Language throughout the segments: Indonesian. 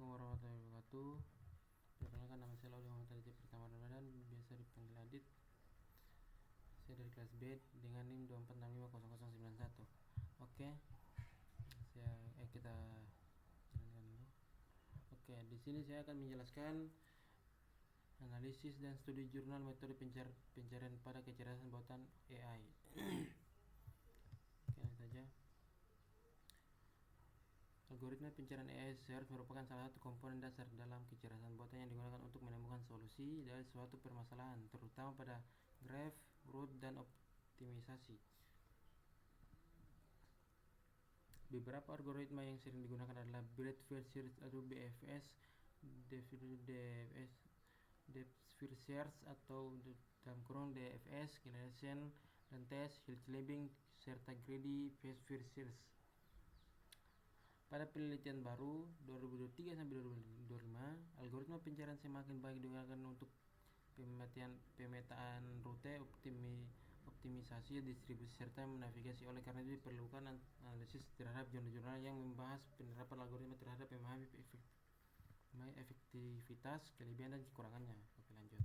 Assalamualaikum warahmatullahi wabarakatuh. Perkenalkan, nama saya Laudi Muhammad Aditya Pratama Ramadan, biasa dipanggil Adit. Saya dari kelas B dengan NIM 24650091. Oke. Kita jalankan dulu. Oke, di sini saya akan menjelaskan analisis dan studi jurnal metode pencarian pada kecerdasan buatan AI. Oke, lanjut saja. Algoritma pencarian AI search merupakan salah satu komponen dasar dalam kecerdasan buatan yang digunakan untuk menemukan solusi dari suatu permasalahan, terutama pada graph, root, dan optimisasi. Beberapa algoritma yang sering digunakan adalah Breadth First Search atau BFS, Depth First Search atau dalam kurung DFS, Generation dan Test, Hill-Clipping, serta Greedy First Search. Pada penelitian baru 2023-2025, algoritma pencarian semakin baik digunakan untuk pemetaan rute, optimisasi distribusi, serta navigasi. Oleh karena itu diperlukan analisis terhadap jurnal-jurnal yang membahas penerapan algoritma terhadap memahami efektivitas, kelebihan, dan kekurangannya. Oke, lanjut.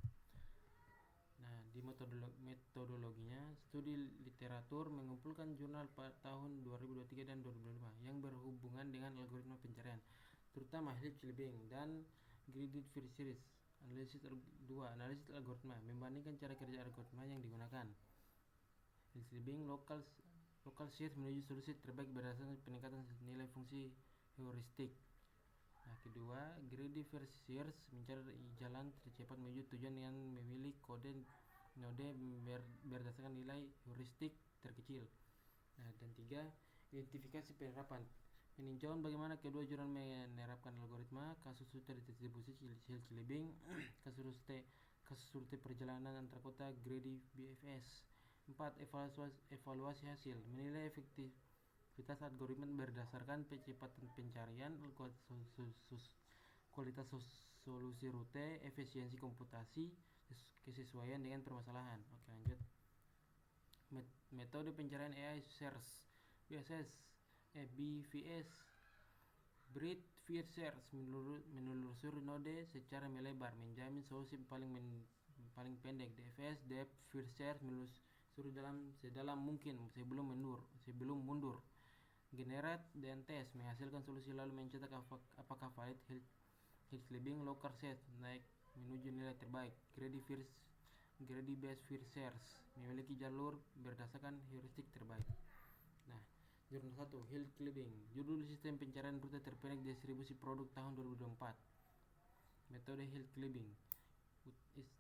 Nah, di metodologinya, studi literatur mengumpulkan jurnal pada tahun 2023 dan 2025 yang berhubungan dengan algoritma pencarian, terutama Hill-Clipping dan Greedy First Search. Analisis algoritma, membandingkan cara kerja algoritma yang digunakan. Hill-Clipping local search menuju solusi terbaik berdasarkan peningkatan nilai fungsi heuristik. Nah, kedua, Greedy First Search mencari jalan tercepat menuju tujuan dengan memilih node berdasarkan nilai heuristik terkecil. Nah, dan tiga, identifikasi penerapan, peninjauan bagaimana kedua jurnal menerapkan algoritma, kasus rute distribusi Hill-Clipping, kasus rute perjalanan antar kota Greedy BFS. 4. Evaluasi hasil, menilai efektivitas algoritma berdasarkan kecepatan pencarian, kualitas solusi rute, efisiensi komputasi, kesesuaian dengan permasalahan. Oke, lanjut. Metode pencarian AI search, BFS, Breadth First Search, menelusuri node secara melebar, menjamin solusi paling pendek. DFS, Depth First Search, menelusuri sedalam mungkin sebelum mundur. Generate dan Test, menghasilkan solusi lalu mencetak apakah valid. Hill-Clipping local search, naik menuju nilai terbaik. Greedy Best First Search, memiliki jalur berdasarkan heuristik terbaik. Nah, jurnal 1, Hill-Clipping, judul sistem pencarian rute terpendek distribusi produk tahun 2024. Metode Hill-Clipping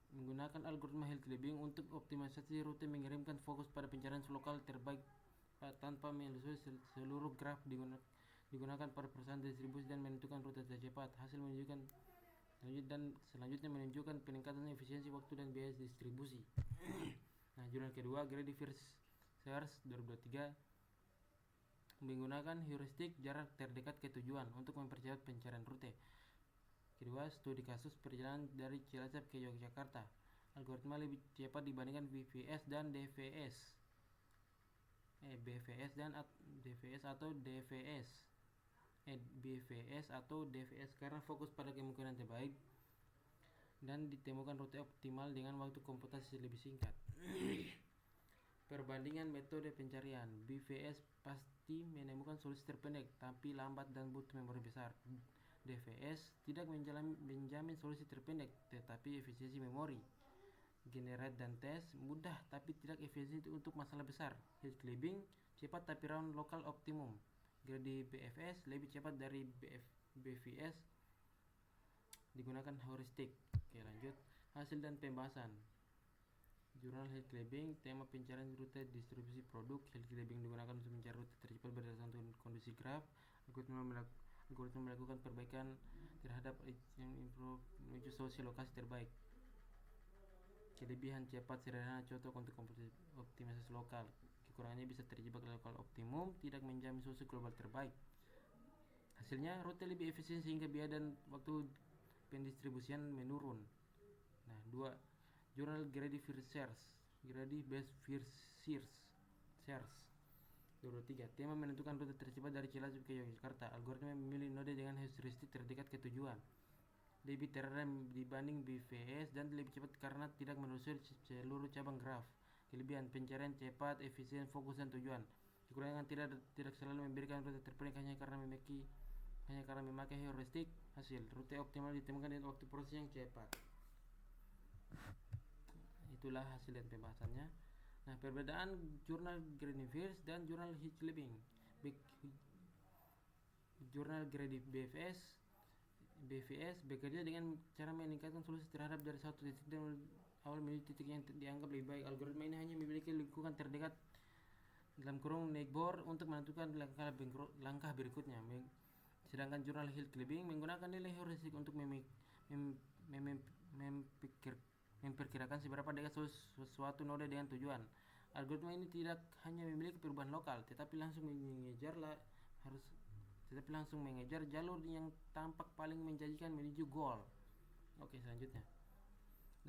menggunakan algoritma Hill-Clipping untuk optimisasi rute, mengirimkan fokus pada pencarian lokal terbaik tanpa menelusuri seluruh graf, digunakan pada perusahaan distribusi dan menentukan rute tercepat. Hasil selanjutnya menunjukkan peningkatan efisiensi waktu dan biaya distribusi. Nah, jurnal kedua, Greedy First Search 2023, menggunakan heuristik jarak terdekat ke tujuan untuk mempercepat pencarian rute. Kedua, studi kasus perjalanan dari Cilacap ke Yogyakarta. Algoritma lebih cepat dibandingkan BFS dan DVS. BFS atau DVS karena fokus pada kemungkinan terbaik dan ditemukan rute optimal dengan waktu komputasi lebih singkat. Perbandingan metode pencarian, BFS pasti menemukan solusi terpendek tapi lambat dan butuh memori besar. DVS tidak menjamin solusi terpendek tetapi efisiensi memori. Generate dan Test mudah tapi tidak efisien untuk masalah besar. Hill-Clipping cepat tapi round lokal optimum. Greedy BFS lebih cepat dari BFS, digunakan heuristik. Oke, lanjut. Hasil dan pembahasan. Jurnal Hill-Clipping, tema pencarian rute distribusi produk. Hill-Clipping digunakan untuk mencari rute tercepat berdasarkan kondisi graf. Algoritma melakukan perbaikan terhadap menuju solusi lokasi terbaik. Kelebihan, cepat, sederhana, cocok untuk optimisasi lokal. Kekurangannya bisa terjebak lokal optimum, tidak menjamin solusi global terbaik. Hasilnya, rute lebih efisien sehingga biaya dan waktu pendistribusian menurun. Nah, 2. Jurnal Greedy First Search, Greedy Best First Search. 2023. Tema menentukan rute tercepat dari Cilacap ke Yogyakarta. Algoritma memilih node dengan heuristik terdekat ke tujuan. Lebih terrem dibanding BVS dan lebih cepat karena tidak menelusuri seluruh cabang graf. Kelebihan pencarian cepat, efisien, fokus dan tujuan. Kekurangan tidak selalu memberikan rute terpendek hanya karena memakai heuristik. Hasil rute optimal ditemukan dengan waktu proses yang cepat. Itulah hasil dan pembahasannya. Nah, perbedaan jurnal Greenfields dan jurnal Hinckley. Jurnal BVS bekerja dengan cara meningkatkan solusi terhadap dari satu titik dan awal menuju titik yang dianggap lebih baik. Algoritma ini hanya memiliki lingkungan terdekat dalam kurung Neighbor untuk menentukan langkah berikutnya. Sedangkan jurnal Hinckley menggunakan nilai heuristik untuk memperkirakan seberapa dekat suatu node dengan tujuan. Algoritma ini tidak hanya memiliki perubahan lokal, tetapi langsung mengejar jalur yang tampak paling menjanjikan menuju goal. Oke, selanjutnya.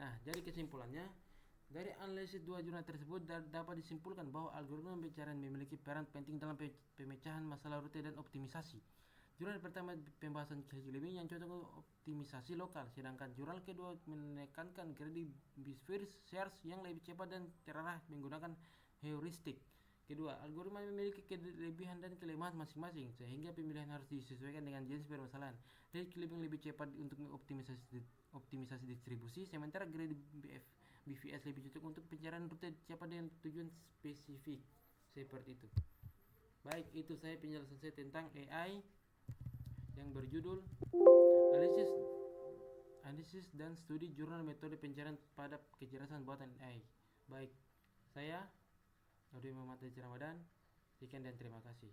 Nah, jadi kesimpulannya, dari analisis dua jurnal tersebut dapat disimpulkan bahwa algoritma pencarian memiliki peran penting dalam pemecahan masalah rute dan optimisasi. Jurnal pertama pembahasan Hinckley yang cocok untuk optimisasi lokal, sedangkan jurnal kedua menekankan greedy behavior search yang lebih cepat dan terarah menggunakan heuristik. Kedua, algoritma memiliki kelebihan dan kelemahan masing-masing, sehingga pemilihan harus disesuaikan dengan jenis permasalahan. Hinckley lebih cepat untuk optimisasi distribusi, sementara greedy BVS lebih cocok untuk pencarian rute cepat dengan tujuan spesifik. Seperti itu. Baik, itu saya penjelasan saya tentang AI yang berjudul Analisis dan Studi Jurnal Metode Pencarian pada Kecerdasan Buatan AI. Baik, saya Nurdin Muhammad Ramadan. Sekian dan terima kasih.